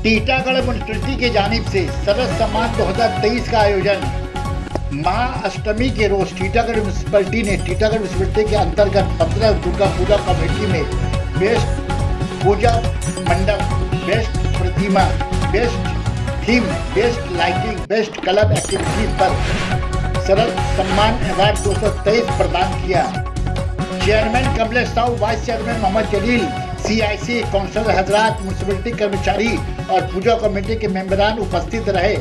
Titagarh municipality की जानिब से सरद सम्मान 2023 का आयोजन महाअष्टमी के रोज टीटागढ़ म्यूनिसिपैलिटी ने टीटागढ़ म्यूनिसिपैलिटी के अंतर्गत 15 दुर्गा पूजा कमेटी में बेस्ट पूजा मंडप, बेस्ट प्रतिमा, best theme, best lighting, best club activities पर सरद सम्मान अवार्ड 223 प्रदान किया। Chairman Kamlesh Sahu, vice chairman Mohammad Jalil, CIC, councillor हजरात, म्यूनिसिपैलिटी कर्मचारी और पूजा कमेटी के मेंबरान उपस्थित रहे।